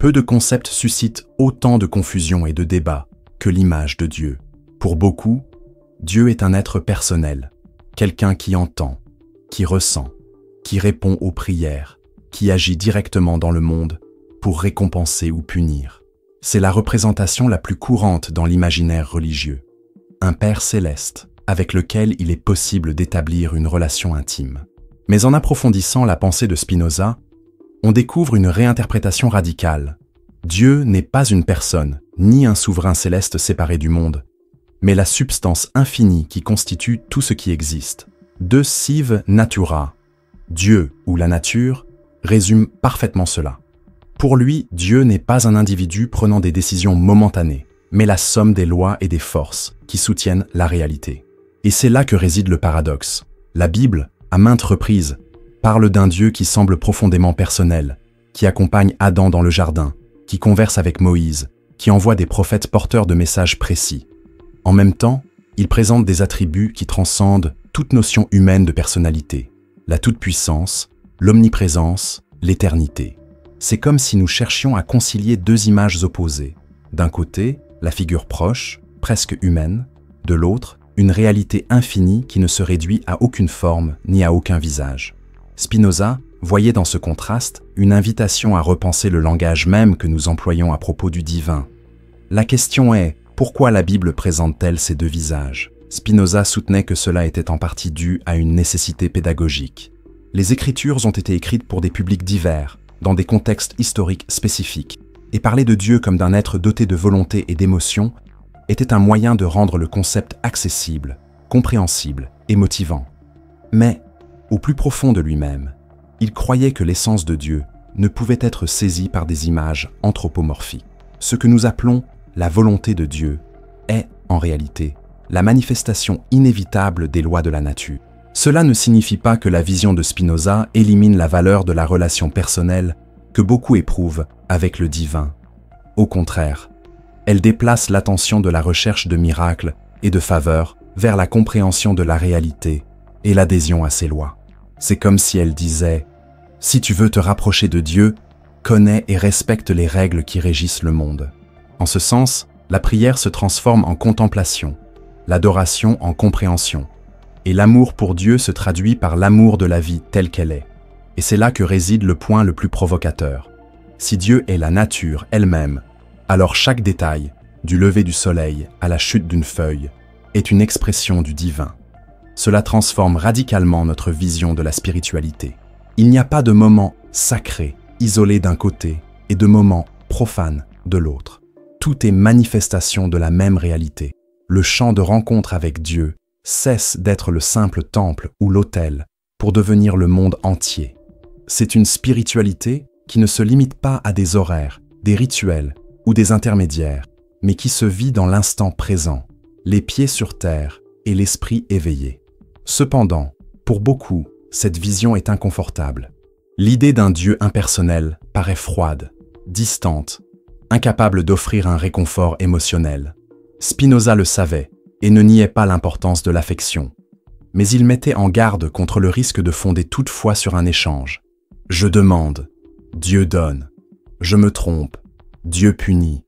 Peu de concepts suscitent autant de confusion et de débats que l'image de Dieu. Pour beaucoup, Dieu est un être personnel, quelqu'un qui entend, qui ressent, qui répond aux prières, qui agit directement dans le monde pour récompenser ou punir. C'est la représentation la plus courante dans l'imaginaire religieux. Un Père céleste, avec lequel il est possible d'établir une relation intime. Mais en approfondissant la pensée de Spinoza, on découvre une réinterprétation radicale. Dieu n'est pas une personne, ni un souverain céleste séparé du monde, mais la substance infinie qui constitue tout ce qui existe. De sive natura, Dieu ou la nature, résume parfaitement cela. Pour lui, Dieu n'est pas un individu prenant des décisions momentanées, mais la somme des lois et des forces qui soutiennent la réalité. Et c'est là que réside le paradoxe. La Bible, à maintes reprises, parle d'un Dieu qui semble profondément personnel, qui accompagne Adam dans le jardin, qui converse avec Moïse, qui envoie des prophètes porteurs de messages précis. En même temps, il présente des attributs qui transcendent toute notion humaine de personnalité, la toute-puissance, l'omniprésence, l'éternité. C'est comme si nous cherchions à concilier deux images opposées. D'un côté, la figure proche, presque humaine, de l'autre, une réalité infinie qui ne se réduit à aucune forme ni à aucun visage. Spinoza voyait dans ce contraste une invitation à repenser le langage même que nous employons à propos du divin. La question est, pourquoi la Bible présente-t-elle ces deux visages ? Spinoza soutenait que cela était en partie dû à une nécessité pédagogique. Les Écritures ont été écrites pour des publics divers, dans des contextes historiques spécifiques, et parler de Dieu comme d'un être doté de volonté et d'émotion était un moyen de rendre le concept accessible, compréhensible et motivant. Mais, au plus profond de lui-même, il croyait que l'essence de Dieu ne pouvait être saisie par des images anthropomorphiques. Ce que nous appelons la volonté de Dieu est, en réalité, la manifestation inévitable des lois de la nature. Cela ne signifie pas que la vision de Spinoza élimine la valeur de la relation personnelle que beaucoup éprouvent avec le divin. Au contraire, elle déplace l'attention de la recherche de miracles et de faveurs vers la compréhension de la réalité et l'adhésion à ses lois. C'est comme si elle disait « Si tu veux te rapprocher de Dieu, connais et respecte les règles qui régissent le monde. » En ce sens, la prière se transforme en contemplation, l'adoration en compréhension, et l'amour pour Dieu se traduit par l'amour de la vie telle qu'elle est. Et c'est là que réside le point le plus provocateur. Si Dieu est la nature elle-même, alors chaque détail, du lever du soleil à la chute d'une feuille, est une expression du divin. Cela transforme radicalement notre vision de la spiritualité. Il n'y a pas de moment sacré, isolé d'un côté, et de moment profane de l'autre. Tout est manifestation de la même réalité. Le champ de rencontre avec Dieu cesse d'être le simple temple ou l'autel pour devenir le monde entier. C'est une spiritualité qui ne se limite pas à des horaires, des rituels ou des intermédiaires, mais qui se vit dans l'instant présent, les pieds sur terre et l'esprit éveillé. Cependant, pour beaucoup, cette vision est inconfortable. L'idée d'un Dieu impersonnel paraît froide, distante, incapable d'offrir un réconfort émotionnel. Spinoza le savait et ne niait pas l'importance de l'affection. Mais il mettait en garde contre le risque de fonder toute foi sur un échange. Je demande, Dieu donne. Je me trompe, Dieu punit.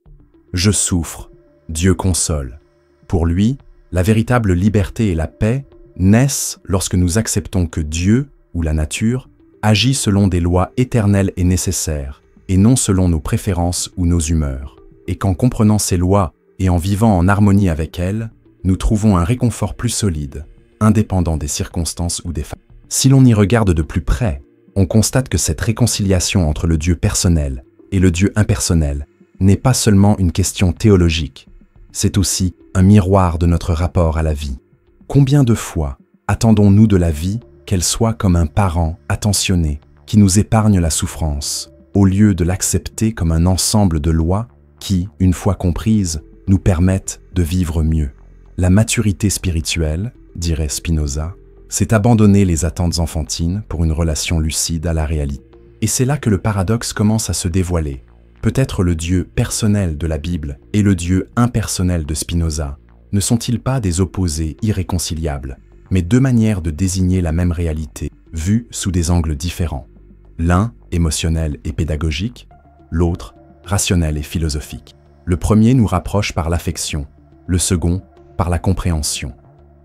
Je souffre, Dieu console. Pour lui, la véritable liberté et la paix naissent lorsque nous acceptons que Dieu, ou la nature, agit selon des lois éternelles et nécessaires, et non selon nos préférences ou nos humeurs. Et qu'en comprenant ces lois et en vivant en harmonie avec elles, nous trouvons un réconfort plus solide, indépendant des circonstances ou des faits. Si l'on y regarde de plus près, on constate que cette réconciliation entre le Dieu personnel et le Dieu impersonnel n'est pas seulement une question théologique, c'est aussi un miroir de notre rapport à la vie. Combien de fois attendons-nous de la vie qu'elle soit comme un parent attentionné qui nous épargne la souffrance, au lieu de l'accepter comme un ensemble de lois qui, une fois comprises, nous permettent de vivre mieux. La maturité spirituelle, dirait Spinoza, c'est abandonner les attentes enfantines pour une relation lucide à la réalité. Et c'est là que le paradoxe commence à se dévoiler. Peut-être le Dieu personnel de la Bible et le Dieu impersonnel de Spinoza ne sont-ils pas des opposés irréconciliables, mais deux manières de désigner la même réalité, vues sous des angles différents. L'un, émotionnel et pédagogique, l'autre, rationnel et philosophique. Le premier nous rapproche par l'affection, le second par la compréhension.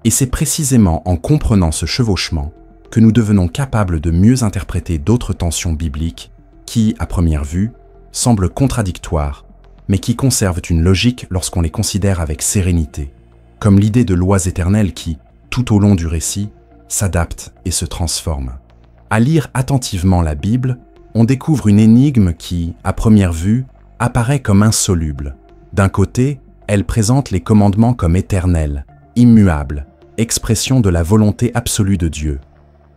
Et c'est précisément en comprenant ce chevauchement que nous devenons capables de mieux interpréter d'autres tensions bibliques qui, à première vue, semblent contradictoires, mais qui conservent une logique lorsqu'on les considère avec sérénité, comme l'idée de lois éternelles qui, tout au long du récit, s'adaptent et se transforment. À lire attentivement la Bible, on découvre une énigme qui, à première vue, apparaît comme insoluble. D'un côté, elle présente les commandements comme éternels, immuables, expression de la volonté absolue de Dieu.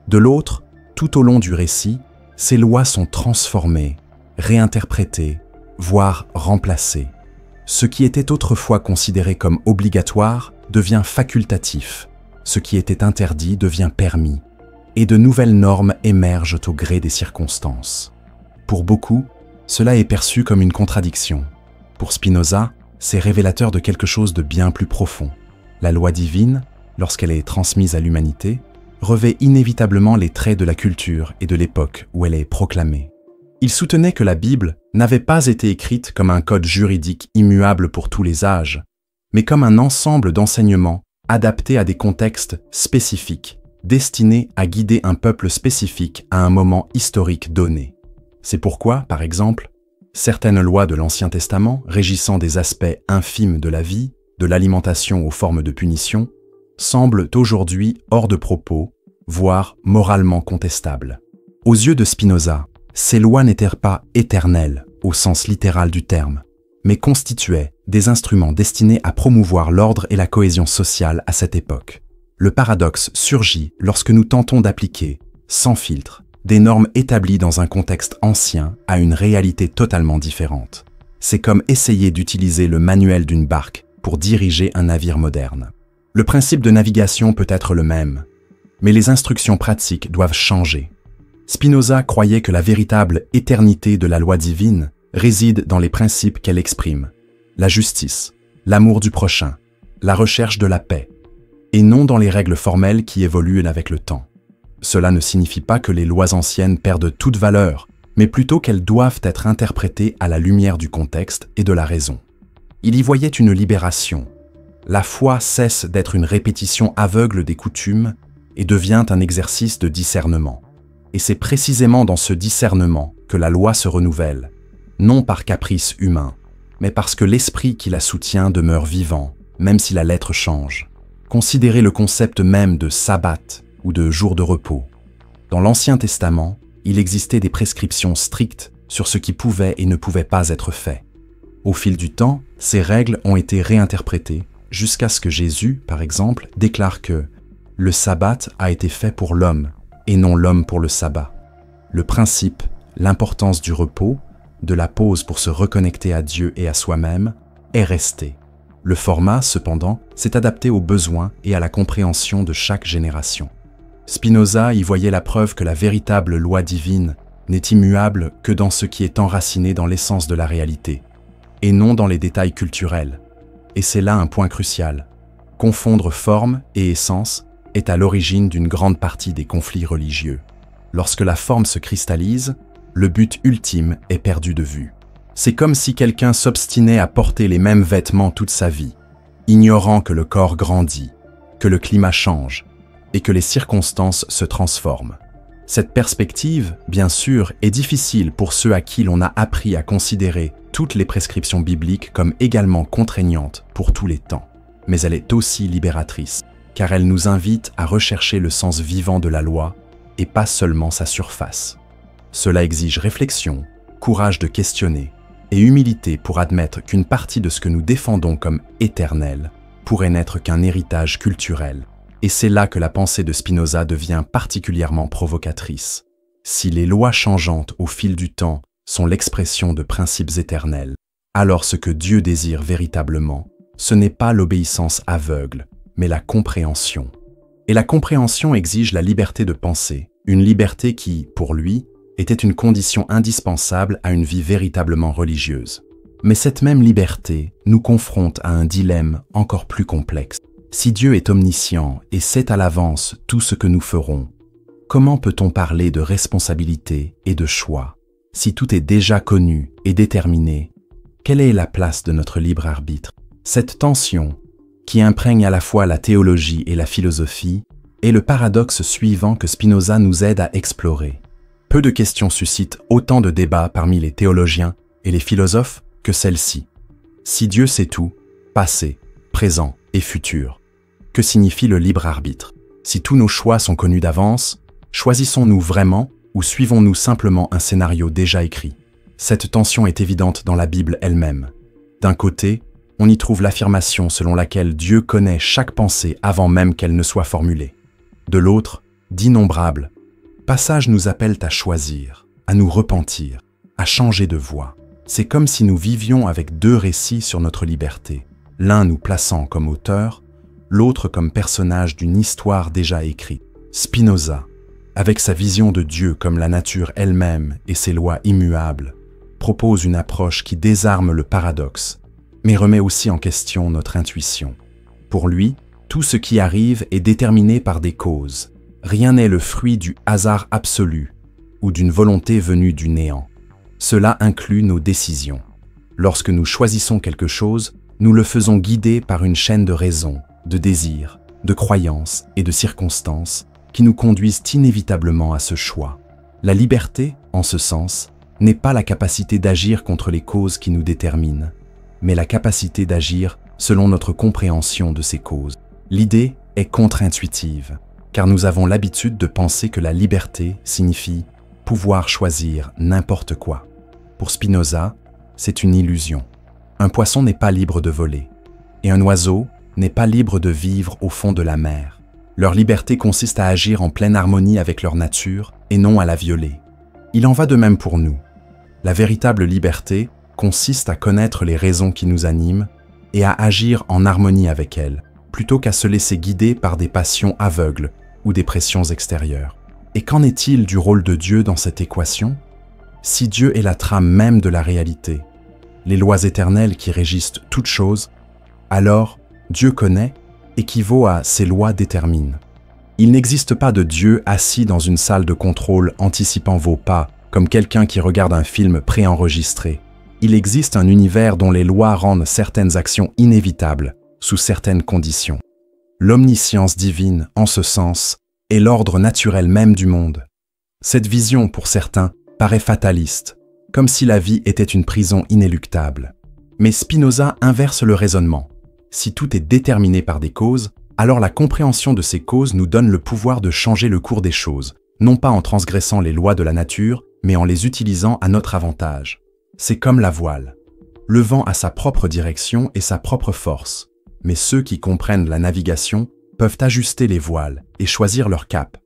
De l'autre, tout au long du récit, ces lois sont transformées, réinterprétées, voire remplacées. Ce qui était autrefois considéré comme obligatoire devient facultatif, ce qui était interdit devient permis, et de nouvelles normes émergent au gré des circonstances. Pour beaucoup, cela est perçu comme une contradiction. Pour Spinoza, c'est révélateur de quelque chose de bien plus profond. La loi divine, lorsqu'elle est transmise à l'humanité, revêt inévitablement les traits de la culture et de l'époque où elle est proclamée. Il soutenait que la Bible n'avait pas été écrite comme un code juridique immuable pour tous les âges, mais comme un ensemble d'enseignements adaptés à des contextes spécifiques, destinés à guider un peuple spécifique à un moment historique donné. C'est pourquoi, par exemple, certaines lois de l'Ancien Testament régissant des aspects infimes de la vie, de l'alimentation aux formes de punition, semblent aujourd'hui hors de propos, voire moralement contestables. Aux yeux de Spinoza, ces lois n'étaient pas éternelles au sens littéral du terme, mais constituaient des instruments destinés à promouvoir l'ordre et la cohésion sociale à cette époque. Le paradoxe surgit lorsque nous tentons d'appliquer, sans filtre, des normes établies dans un contexte ancien à une réalité totalement différente. C'est comme essayer d'utiliser le manuel d'une barque pour diriger un navire moderne. Le principe de navigation peut être le même, mais les instructions pratiques doivent changer. Spinoza croyait que la véritable éternité de la loi divine réside dans les principes qu'elle exprime, la justice, l'amour du prochain, la recherche de la paix, et non dans les règles formelles qui évoluent avec le temps. Cela ne signifie pas que les lois anciennes perdent toute valeur, mais plutôt qu'elles doivent être interprétées à la lumière du contexte et de la raison. Il y voyait une libération. La foi cesse d'être une répétition aveugle des coutumes et devient un exercice de discernement. Et c'est précisément dans ce discernement que la loi se renouvelle, non par caprice humain, mais parce que l'esprit qui la soutient demeure vivant, même si la lettre change. Considérez le concept même de sabbat ou de jour de repos. Dans l'Ancien Testament, il existait des prescriptions strictes sur ce qui pouvait et ne pouvait pas être fait. Au fil du temps, ces règles ont été réinterprétées jusqu'à ce que Jésus, par exemple, déclare que le sabbat a été fait pour l'homme et non l'homme pour le sabbat. Le principe, l'importance du repos, de la pause pour se reconnecter à Dieu et à soi-même, est resté. Le format, cependant, s'est adapté aux besoins et à la compréhension de chaque génération. Spinoza y voyait la preuve que la véritable loi divine n'est immuable que dans ce qui est enraciné dans l'essence de la réalité, et non dans les détails culturels. Et c'est là un point crucial. Confondre forme et essence est à l'origine d'une grande partie des conflits religieux. Lorsque la forme se cristallise, le but ultime est perdu de vue. C'est comme si quelqu'un s'obstinait à porter les mêmes vêtements toute sa vie, ignorant que le corps grandit, que le climat change et que les circonstances se transforment. Cette perspective, bien sûr, est difficile pour ceux à qui l'on a appris à considérer toutes les prescriptions bibliques comme également contraignantes pour tous les temps. Mais elle est aussi libératrice, car elle nous invite à rechercher le sens vivant de la loi et pas seulement sa surface. Cela exige réflexion, courage de questionner et humilité pour admettre qu'une partie de ce que nous défendons comme éternel pourrait n'être qu'un héritage culturel. Et c'est là que la pensée de Spinoza devient particulièrement provocatrice. Si les lois changeantes au fil du temps sont l'expression de principes éternels, alors ce que Dieu désire véritablement, ce n'est pas l'obéissance aveugle, mais la compréhension. Et la compréhension exige la liberté de penser, une liberté qui, pour lui, était une condition indispensable à une vie véritablement religieuse. Mais cette même liberté nous confronte à un dilemme encore plus complexe. Si Dieu est omniscient et sait à l'avance tout ce que nous ferons, comment peut-on parler de responsabilité et de choix si tout est déjà connu et déterminé Quelle est la place de notre libre arbitre? Cette tension, qui imprègne à la fois la théologie et la philosophie, est le paradoxe suivant que Spinoza nous aide à explorer. Peu de questions suscitent autant de débats parmi les théologiens et les philosophes que celle-ci. Si Dieu sait tout, passé, présent et futur, que signifie le libre arbitre? Si tous nos choix sont connus d'avance, choisissons-nous vraiment ou suivons-nous simplement un scénario déjà écrit? Cette tension est évidente dans la Bible elle-même. D'un côté, on y trouve l'affirmation selon laquelle Dieu connaît chaque pensée avant même qu'elle ne soit formulée. De l'autre, d'innombrables passages nous appellent à choisir, à nous repentir, à changer de voie. C'est comme si nous vivions avec deux récits sur notre liberté, l'un nous plaçant comme auteur, l'autre comme personnage d'une histoire déjà écrite. Spinoza, avec sa vision de Dieu comme la nature elle-même et ses lois immuables, propose une approche qui désarme le paradoxe, mais remet aussi en question notre intuition. Pour lui, tout ce qui arrive est déterminé par des causes. Rien n'est le fruit du hasard absolu ou d'une volonté venue du néant. Cela inclut nos décisions. Lorsque nous choisissons quelque chose, nous le faisons guider par une chaîne de raisons, de désirs, de croyances et de circonstances qui nous conduisent inévitablement à ce choix. La liberté, en ce sens, n'est pas la capacité d'agir contre les causes qui nous déterminent, mais la capacité d'agir selon notre compréhension de ces causes. L'idée est contre-intuitive, car nous avons l'habitude de penser que la liberté signifie pouvoir choisir n'importe quoi. Pour Spinoza, c'est une illusion. Un poisson n'est pas libre de voler, et un oiseau n'est pas libre de vivre au fond de la mer. Leur liberté consiste à agir en pleine harmonie avec leur nature et non à la violer. Il en va de même pour nous. La véritable liberté consiste à connaître les raisons qui nous animent et à agir en harmonie avec elles, plutôt qu'à se laisser guider par des passions aveugles ou des pressions extérieures. Et qu'en est-il du rôle de Dieu dans cette équation? Si Dieu est la trame même de la réalité, les lois éternelles qui régissent toute chose, alors Dieu connaît équivaut à ses lois déterminent. Il n'existe pas de Dieu assis dans une salle de contrôle anticipant vos pas, comme quelqu'un qui regarde un film préenregistré. Il existe un univers dont les lois rendent certaines actions inévitables, sous certaines conditions. L'omniscience divine, en ce sens, est l'ordre naturel même du monde. Cette vision, pour certains, paraît fataliste, comme si la vie était une prison inéluctable. Mais Spinoza inverse le raisonnement. Si tout est déterminé par des causes, alors la compréhension de ces causes nous donne le pouvoir de changer le cours des choses, non pas en transgressant les lois de la nature, mais en les utilisant à notre avantage. C'est comme la voile. Le vent a sa propre direction et sa propre force, mais ceux qui comprennent la navigation peuvent ajuster les voiles et choisir leur cap.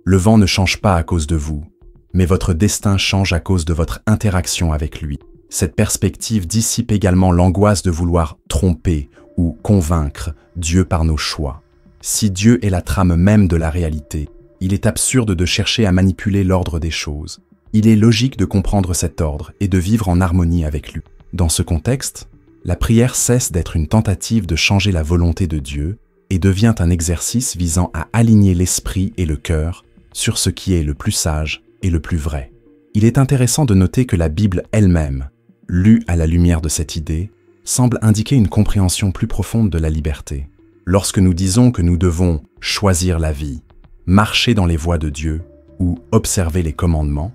Le vent ne change pas à cause de vous, mais votre destin change à cause de votre interaction avec lui. Cette perspective dissipe également l'angoisse de vouloir tromper ou convaincre Dieu par nos choix. Si Dieu est la trame même de la réalité, il est absurde de chercher à manipuler l'ordre des choses. Il est logique de comprendre cet ordre et de vivre en harmonie avec lui. Dans ce contexte, la prière cesse d'être une tentative de changer la volonté de Dieu et devient un exercice visant à aligner l'esprit et le cœur sur ce qui est le plus sage et le plus vrai. Il est intéressant de noter que la Bible elle-même, lue à la lumière de cette idée, semble indiquer une compréhension plus profonde de la liberté. Lorsque nous disons que nous devons choisir la vie, marcher dans les voies de Dieu ou observer les commandements,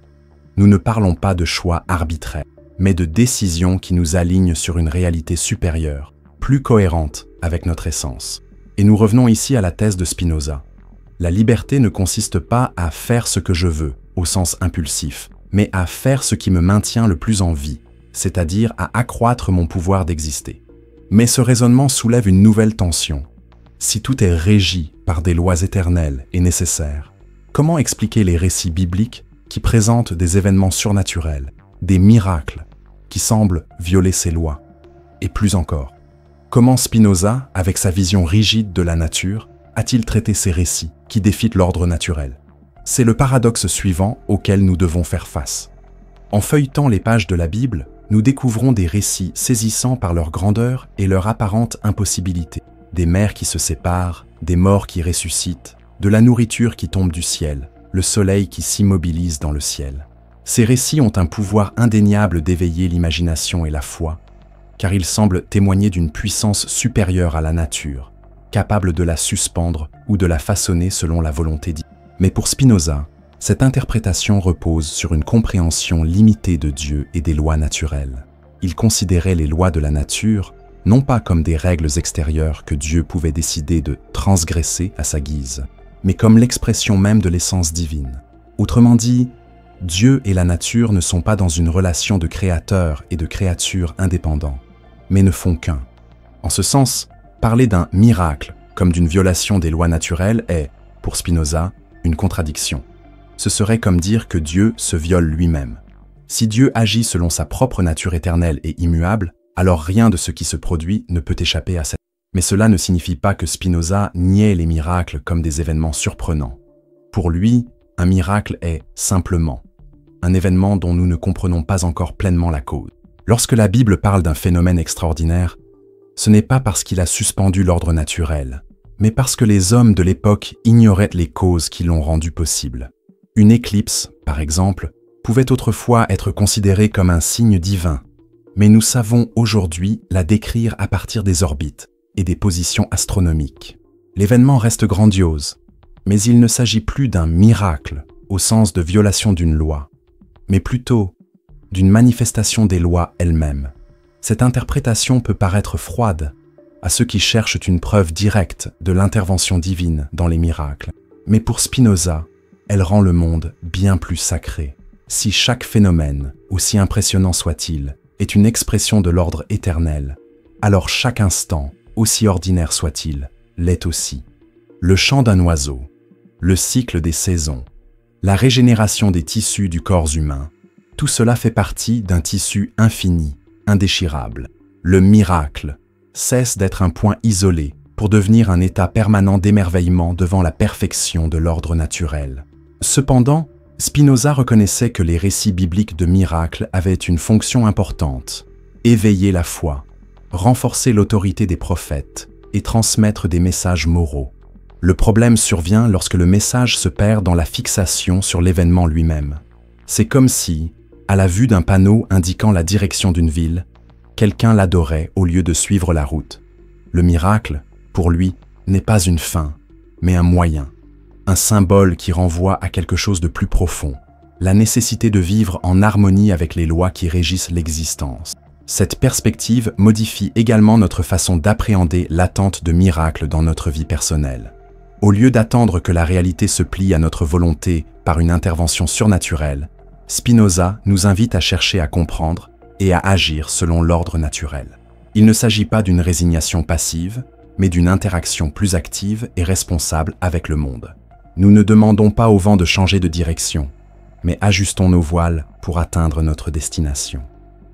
nous ne parlons pas de choix arbitraires, mais de décisions qui nous alignent sur une réalité supérieure, plus cohérente avec notre essence. Et nous revenons ici à la thèse de Spinoza. La liberté ne consiste pas à faire ce que je veux, au sens impulsif, mais à faire ce qui me maintient le plus en vie, c'est-à-dire à accroître mon pouvoir d'exister. Mais ce raisonnement soulève une nouvelle tension. Si tout est régi par des lois éternelles et nécessaires, comment expliquer les récits bibliques qui présentent des événements surnaturels, des miracles qui semblent violer ces lois? Et plus encore, comment Spinoza, avec sa vision rigide de la nature, a-t-il traité ces récits qui défient l'ordre naturel? C'est le paradoxe suivant auquel nous devons faire face. En feuilletant les pages de la Bible, nous découvrons des récits saisissants par leur grandeur et leur apparente impossibilité. Des mers qui se séparent, des morts qui ressuscitent, de la nourriture qui tombe du ciel, le soleil qui s'immobilise dans le ciel. Ces récits ont un pouvoir indéniable d'éveiller l'imagination et la foi, car il semble témoigner d'une puissance supérieure à la nature, capable de la suspendre ou de la façonner selon la volonté divine. Mais pour Spinoza, cette interprétation repose sur une compréhension limitée de Dieu et des lois naturelles. Il considérait les lois de la nature non pas comme des règles extérieures que Dieu pouvait décider de transgresser à sa guise, mais comme l'expression même de l'essence divine. Autrement dit, Dieu et la nature ne sont pas dans une relation de créateur et de créature indépendants, mais ne font qu'un. En ce sens, parler d'un miracle comme d'une violation des lois naturelles est, pour Spinoza, une contradiction. Ce serait comme dire que Dieu se viole lui-même. Si Dieu agit selon sa propre nature éternelle et immuable, alors rien de ce qui se produit ne peut échapper à cette. Mais cela ne signifie pas que Spinoza niait les miracles comme des événements surprenants. Pour lui, un miracle est simplement un événement dont nous ne comprenons pas encore pleinement la cause. Lorsque la Bible parle d'un phénomène extraordinaire, ce n'est pas parce qu'il a suspendu l'ordre naturel, mais parce que les hommes de l'époque ignoraient les causes qui l'ont rendu possible. Une éclipse, par exemple, pouvait autrefois être considérée comme un signe divin, mais nous savons aujourd'hui la décrire à partir des orbites et des positions astronomiques. L'événement reste grandiose, mais il ne s'agit plus d'un miracle au sens de violation d'une loi, mais plutôt d'une manifestation des lois elles-mêmes. Cette interprétation peut paraître froide à ceux qui cherchent une preuve directe de l'intervention divine dans les miracles, mais pour Spinoza, elle rend le monde bien plus sacré. Si chaque phénomène, aussi impressionnant soit-il, est une expression de l'ordre éternel, alors chaque instant, aussi ordinaire soit-il, l'est aussi. Le chant d'un oiseau, le cycle des saisons, la régénération des tissus du corps humain, tout cela fait partie d'un tissu infini, indéchirable. Le miracle cesse d'être un point isolé pour devenir un état permanent d'émerveillement devant la perfection de l'ordre naturel. Cependant, Spinoza reconnaissait que les récits bibliques de miracles avaient une fonction importante: éveiller la foi, renforcer l'autorité des prophètes et transmettre des messages moraux. Le problème survient lorsque le message se perd dans la fixation sur l'événement lui-même. C'est comme si, à la vue d'un panneau indiquant la direction d'une ville, quelqu'un l'adorait au lieu de suivre la route. Le miracle, pour lui, n'est pas une fin, mais un moyen. Un symbole qui renvoie à quelque chose de plus profond, la nécessité de vivre en harmonie avec les lois qui régissent l'existence. Cette perspective modifie également notre façon d'appréhender l'attente de miracles dans notre vie personnelle. Au lieu d'attendre que la réalité se plie à notre volonté par une intervention surnaturelle, Spinoza nous invite à chercher à comprendre et à agir selon l'ordre naturel. Il ne s'agit pas d'une résignation passive, mais d'une interaction plus active et responsable avec le monde. Nous ne demandons pas au vent de changer de direction, mais ajustons nos voiles pour atteindre notre destination.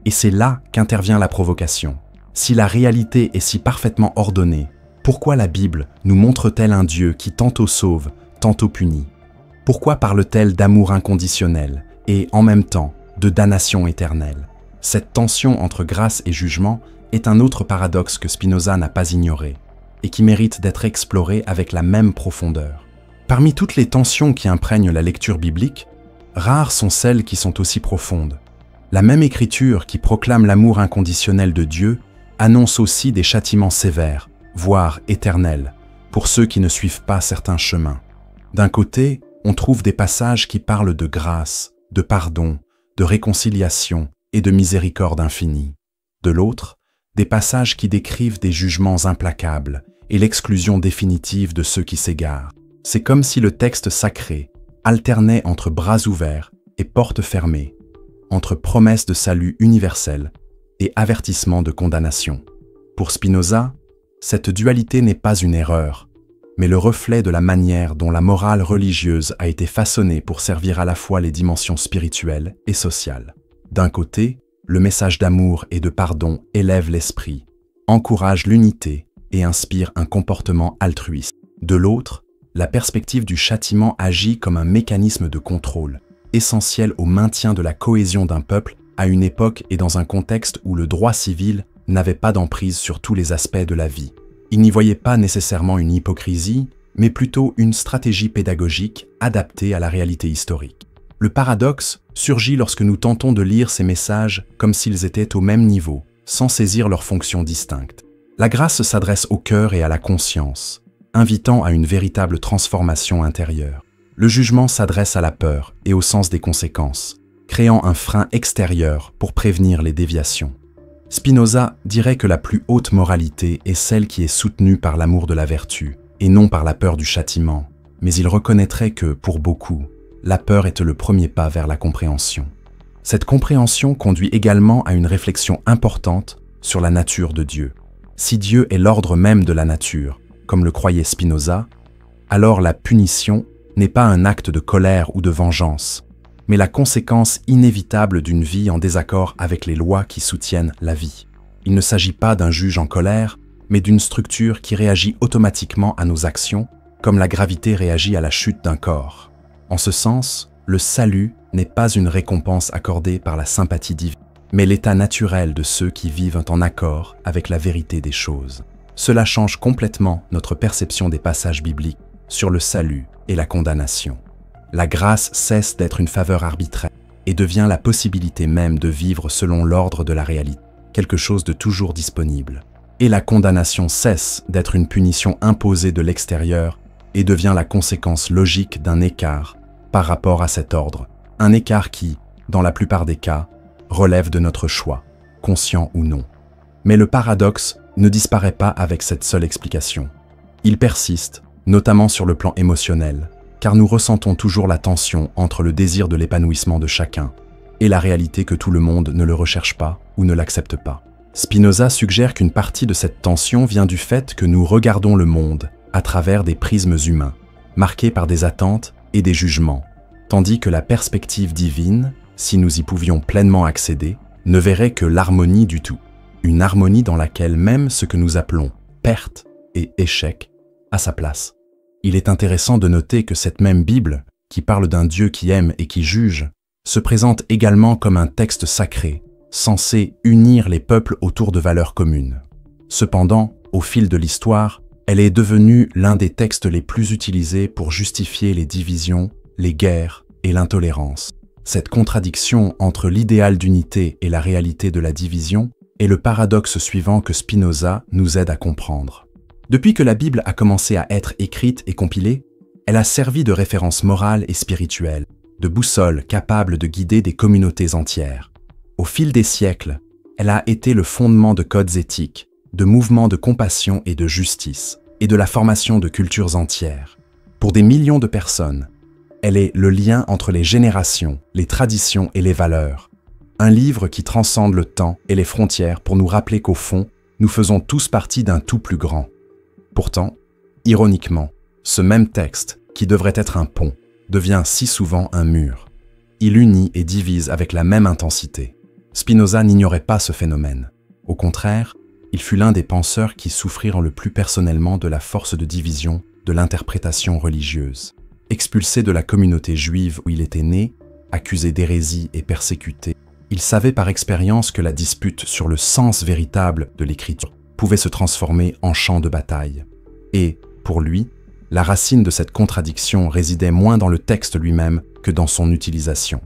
Et c'est là qu'intervient la provocation. Si la réalité est si parfaitement ordonnée, pourquoi la Bible nous montre-t-elle un Dieu qui tantôt sauve, tantôt punit? Pourquoi parle-t-elle d'amour inconditionnel et, en même temps, de damnation éternelle? Cette tension entre grâce et jugement est un autre paradoxe que Spinoza n'a pas ignoré et qui mérite d'être exploré avec la même profondeur. Parmi toutes les tensions qui imprègnent la lecture biblique, rares sont celles qui sont aussi profondes. La même écriture qui proclame l'amour inconditionnel de Dieu annonce aussi des châtiments sévères, voire éternels, pour ceux qui ne suivent pas certains chemins. D'un côté, on trouve des passages qui parlent de grâce, de pardon, de réconciliation et de miséricorde infinie. De l'autre, des passages qui décrivent des jugements implacables et l'exclusion définitive de ceux qui s'égarent. C'est comme si le texte sacré alternait entre bras ouverts et portes fermées, entre promesses de salut universel et avertissement de condamnation. Pour Spinoza, cette dualité n'est pas une erreur, mais le reflet de la manière dont la morale religieuse a été façonnée pour servir à la fois les dimensions spirituelles et sociales. D'un côté, le message d'amour et de pardon élève l'esprit, encourage l'unité et inspire un comportement altruiste. De l'autre, la perspective du châtiment agit comme un mécanisme de contrôle, essentiel au maintien de la cohésion d'un peuple à une époque et dans un contexte où le droit civil n'avait pas d'emprise sur tous les aspects de la vie. Il n'y voyait pas nécessairement une hypocrisie, mais plutôt une stratégie pédagogique adaptée à la réalité historique. Le paradoxe surgit lorsque nous tentons de lire ces messages comme s'ils étaient au même niveau, sans saisir leurs fonctions distinctes. La grâce s'adresse au cœur et à la conscience, invitant à une véritable transformation intérieure. Le jugement s'adresse à la peur et au sens des conséquences, créant un frein extérieur pour prévenir les déviations. Spinoza dirait que la plus haute moralité est celle qui est soutenue par l'amour de la vertu, et non par la peur du châtiment, mais il reconnaîtrait que, pour beaucoup, la peur est le premier pas vers la compréhension. Cette compréhension conduit également à une réflexion importante sur la nature de Dieu. Si Dieu est l'ordre même de la nature, comme le croyait Spinoza, alors la punition n'est pas un acte de colère ou de vengeance, mais la conséquence inévitable d'une vie en désaccord avec les lois qui soutiennent la vie. Il ne s'agit pas d'un juge en colère, mais d'une structure qui réagit automatiquement à nos actions, comme la gravité réagit à la chute d'un corps. En ce sens, le salut n'est pas une récompense accordée par la sympathie divine, mais l'état naturel de ceux qui vivent en accord avec la vérité des choses. Cela change complètement notre perception des passages bibliques sur le salut et la condamnation. La grâce cesse d'être une faveur arbitraire et devient la possibilité même de vivre selon l'ordre de la réalité, quelque chose de toujours disponible. Et la condamnation cesse d'être une punition imposée de l'extérieur et devient la conséquence logique d'un écart par rapport à cet ordre, un écart qui, dans la plupart des cas, relève de notre choix, conscient ou non. Mais le paradoxe ne disparaît pas avec cette seule explication. Il persiste, notamment sur le plan émotionnel, car nous ressentons toujours la tension entre le désir de l'épanouissement de chacun et la réalité que tout le monde ne le recherche pas ou ne l'accepte pas. Spinoza suggère qu'une partie de cette tension vient du fait que nous regardons le monde à travers des prismes humains, marqués par des attentes et des jugements, tandis que la perspective divine, si nous y pouvions pleinement accéder, ne verrait que l'harmonie du tout, une harmonie dans laquelle même ce que nous appelons perte et échec a sa place. Il est intéressant de noter que cette même Bible, qui parle d'un Dieu qui aime et qui juge, se présente également comme un texte sacré, censé unir les peuples autour de valeurs communes. Cependant, au fil de l'histoire, elle est devenue l'un des textes les plus utilisés pour justifier les divisions, les guerres et l'intolérance. Cette contradiction entre l'idéal d'unité et la réalité de la division est le paradoxe suivant que Spinoza nous aide à comprendre. Depuis que la Bible a commencé à être écrite et compilée, elle a servi de référence morale et spirituelle, de boussole capable de guider des communautés entières. Au fil des siècles, elle a été le fondement de codes éthiques, de mouvements de compassion et de justice, et de la formation de cultures entières. Pour des millions de personnes, elle est le lien entre les générations, les traditions et les valeurs. Un livre qui transcende le temps et les frontières pour nous rappeler qu'au fond, nous faisons tous partie d'un tout plus grand. Pourtant, ironiquement, ce même texte, qui devrait être un pont, devient si souvent un mur. Il unit et divise avec la même intensité. Spinoza n'ignorait pas ce phénomène. Au contraire, il fut l'un des penseurs qui souffrirent le plus personnellement de la force de division de l'interprétation religieuse. Expulsé de la communauté juive où il était né, accusé d'hérésie et persécuté, il savait par expérience que la dispute sur le sens véritable de l'écriture pouvait se transformer en champ de bataille. Et, pour lui, la racine de cette contradiction résidait moins dans le texte lui-même que dans son utilisation.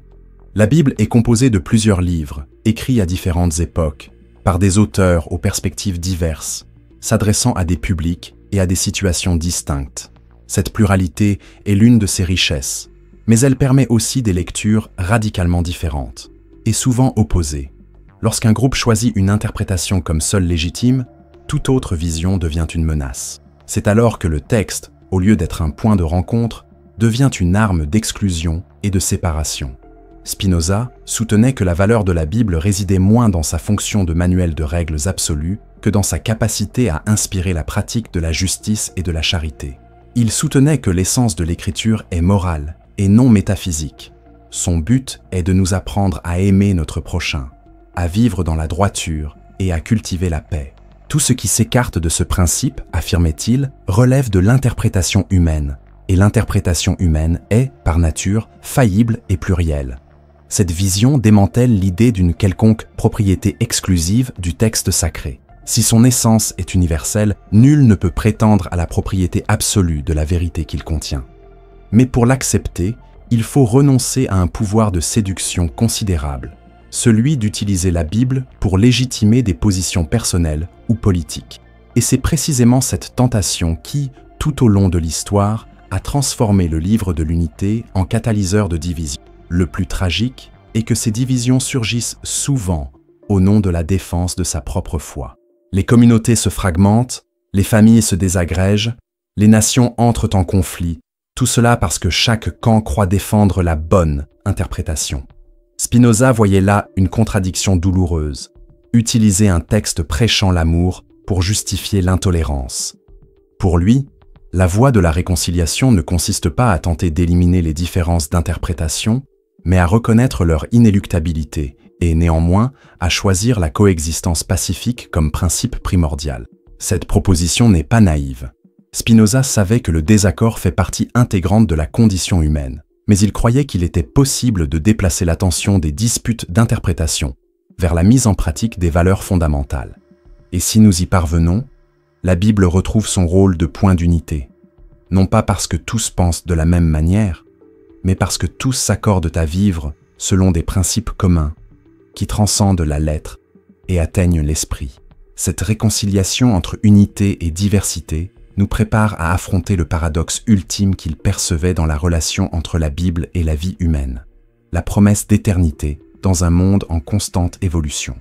La Bible est composée de plusieurs livres, écrits à différentes époques, par des auteurs aux perspectives diverses, s'adressant à des publics et à des situations distinctes. Cette pluralité est l'une de ses richesses, mais elle permet aussi des lectures radicalement différentes, et souvent opposées. Lorsqu'un groupe choisit une interprétation comme seule légitime, toute autre vision devient une menace. C'est alors que le texte, au lieu d'être un point de rencontre, devient une arme d'exclusion et de séparation. Spinoza soutenait que la valeur de la Bible résidait moins dans sa fonction de manuel de règles absolues que dans sa capacité à inspirer la pratique de la justice et de la charité. Il soutenait que l'essence de l'écriture est morale et non métaphysique. Son but est de nous apprendre à aimer notre prochain, à vivre dans la droiture et à cultiver la paix. Tout ce qui s'écarte de ce principe, affirmait-il, relève de l'interprétation humaine, et l'interprétation humaine est, par nature, faillible et plurielle. Cette vision démantèle l'idée d'une quelconque propriété exclusive du texte sacré. Si son essence est universelle, nul ne peut prétendre à la propriété absolue de la vérité qu'il contient. Mais pour l'accepter, il faut renoncer à un pouvoir de séduction considérable. celui d'utiliser la Bible pour légitimer des positions personnelles ou politiques. Et c'est précisément cette tentation qui, tout au long de l'histoire, a transformé le livre de l'unité en catalyseur de division. Le plus tragique est que ces divisions surgissent souvent au nom de la défense de sa propre foi. Les communautés se fragmentent, les familles se désagrègent, les nations entrent en conflit, tout cela parce que chaque camp croit défendre la bonne interprétation. Spinoza voyait là une contradiction douloureuse, utiliser un texte prêchant l'amour pour justifier l'intolérance. Pour lui, la voie de la réconciliation ne consiste pas à tenter d'éliminer les différences d'interprétation, mais à reconnaître leur inéluctabilité et néanmoins à choisir la coexistence pacifique comme principe primordial. Cette proposition n'est pas naïve. Spinoza savait que le désaccord fait partie intégrante de la condition humaine, mais il croyait qu'il était possible de déplacer l'attention des disputes d'interprétation vers la mise en pratique des valeurs fondamentales. Et si nous y parvenons, la Bible retrouve son rôle de point d'unité, non pas parce que tous pensent de la même manière, mais parce que tous s'accordent à vivre selon des principes communs qui transcendent la lettre et atteignent l'esprit. Cette réconciliation entre unité et diversité nous prépare à affronter le paradoxe ultime qu'il percevait dans la relation entre la Bible et la vie humaine, la promesse d'éternité dans un monde en constante évolution.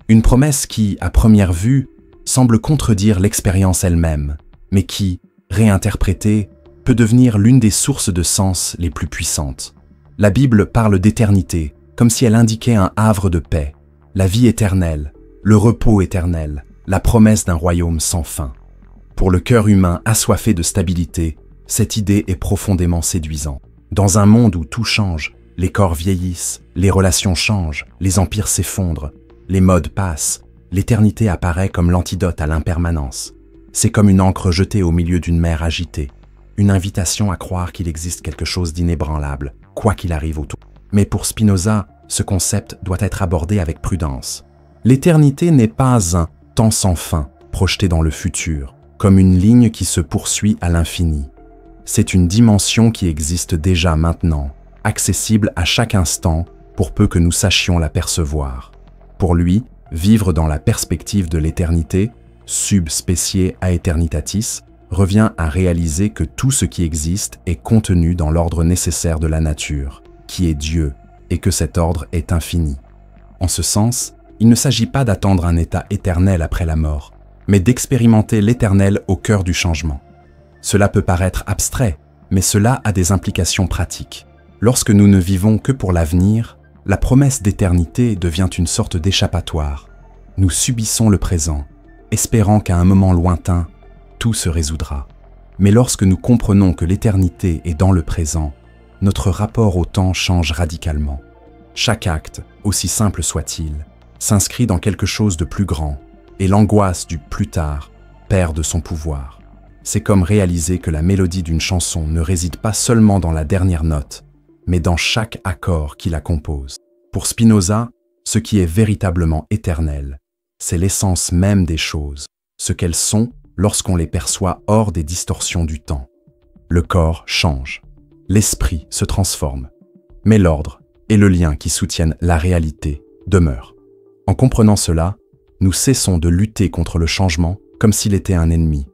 Une promesse qui, à première vue, semble contredire l'expérience elle-même, mais qui, réinterprétée, peut devenir l'une des sources de sens les plus puissantes. La Bible parle d'éternité, comme si elle indiquait un havre de paix, la vie éternelle, le repos éternel, la promesse d'un royaume sans fin. Pour le cœur humain assoiffé de stabilité, cette idée est profondément séduisante. Dans un monde où tout change, les corps vieillissent, les relations changent, les empires s'effondrent, les modes passent, l'éternité apparaît comme l'antidote à l'impermanence. C'est comme une ancre jetée au milieu d'une mer agitée, une invitation à croire qu'il existe quelque chose d'inébranlable, quoi qu'il arrive autour. Mais pour Spinoza, ce concept doit être abordé avec prudence. L'éternité n'est pas un temps sans fin, projeté dans le futur, comme une ligne qui se poursuit à l'infini. C'est une dimension qui existe déjà maintenant, accessible à chaque instant pour peu que nous sachions la percevoir. Pour lui, vivre dans la perspective de l'éternité, sub specie aeternitatis, revient à réaliser que tout ce qui existe est contenu dans l'ordre nécessaire de la nature, qui est Dieu, et que cet ordre est infini. En ce sens, il ne s'agit pas d'attendre un état éternel après la mort, mais d'expérimenter l'éternel au cœur du changement. Cela peut paraître abstrait, mais cela a des implications pratiques. Lorsque nous ne vivons que pour l'avenir, la promesse d'éternité devient une sorte d'échappatoire. Nous subissons le présent, espérant qu'à un moment lointain, tout se résoudra. Mais lorsque nous comprenons que l'éternité est dans le présent, notre rapport au temps change radicalement. Chaque acte, aussi simple soit-il, s'inscrit dans quelque chose de plus grand, et l'angoisse du plus tard perd de son pouvoir. C'est comme réaliser que la mélodie d'une chanson ne réside pas seulement dans la dernière note, mais dans chaque accord qui la compose. Pour Spinoza, ce qui est véritablement éternel, c'est l'essence même des choses, ce qu'elles sont lorsqu'on les perçoit hors des distorsions du temps. Le corps change, l'esprit se transforme, mais l'ordre et le lien qui soutiennent la réalité demeurent. En comprenant cela, nous cessons de lutter contre le changement comme s'il était un ennemi,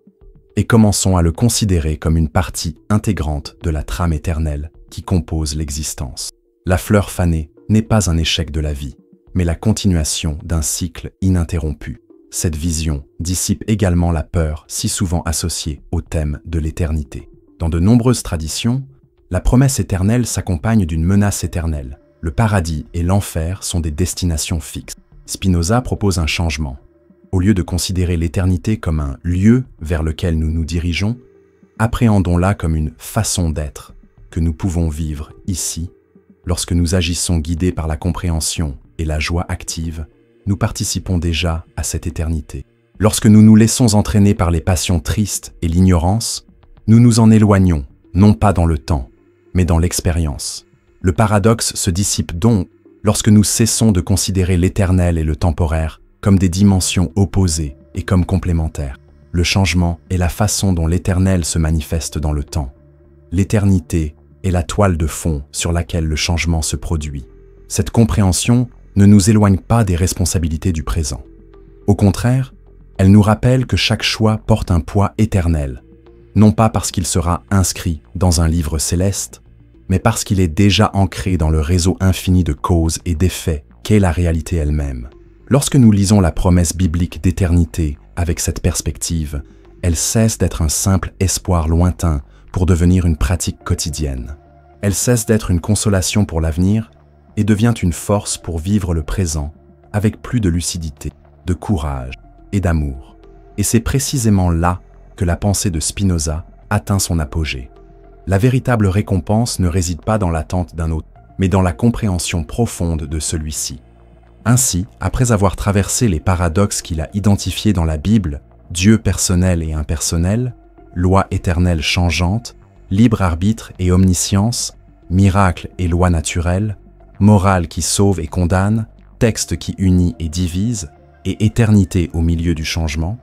et commençons à le considérer comme une partie intégrante de la trame éternelle qui compose l'existence. La fleur fanée n'est pas un échec de la vie, mais la continuation d'un cycle ininterrompu. Cette vision dissipe également la peur si souvent associée au thème de l'éternité. Dans de nombreuses traditions, la promesse éternelle s'accompagne d'une menace éternelle. Le paradis et l'enfer sont des destinations fixes. Spinoza propose un changement. Au lieu de considérer l'éternité comme un lieu vers lequel nous nous dirigeons, appréhendons-la comme une façon d'être que nous pouvons vivre ici. Lorsque nous agissons guidés par la compréhension et la joie active, nous participons déjà à cette éternité. Lorsque nous nous laissons entraîner par les passions tristes et l'ignorance, nous nous en éloignons, non pas dans le temps, mais dans l'expérience. Le paradoxe se dissipe donc lorsque nous cessons de considérer l'éternel et le temporaire comme des dimensions opposées et comme complémentaires. Le changement est la façon dont l'éternel se manifeste dans le temps. L'éternité est la toile de fond sur laquelle le changement se produit. Cette compréhension ne nous éloigne pas des responsabilités du présent. Au contraire, elle nous rappelle que chaque choix porte un poids éternel, non pas parce qu'il sera inscrit dans un livre céleste, mais parce qu'il est déjà ancré dans le réseau infini de causes et d'effets qu'est la réalité elle-même. Lorsque nous lisons la promesse biblique d'éternité avec cette perspective, elle cesse d'être un simple espoir lointain pour devenir une pratique quotidienne. Elle cesse d'être une consolation pour l'avenir et devient une force pour vivre le présent avec plus de lucidité, de courage et d'amour. Et c'est précisément là que la pensée de Spinoza atteint son apogée. La véritable récompense ne réside pas dans l'attente d'un autre, mais dans la compréhension profonde de celui-ci. Ainsi, après avoir traversé les paradoxes qu'il a identifiés dans la Bible, Dieu personnel et impersonnel, loi éternelle changeante, libre arbitre et omniscience, miracle et loi naturelle, morale qui sauve et condamne, texte qui unit et divise, et éternité au milieu du changement,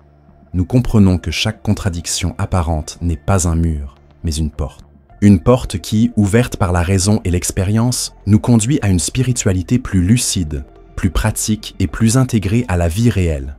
nous comprenons que chaque contradiction apparente n'est pas un mur, mais une porte. Une porte qui, ouverte par la raison et l'expérience, nous conduit à une spiritualité plus lucide, plus pratique et plus intégrée à la vie réelle.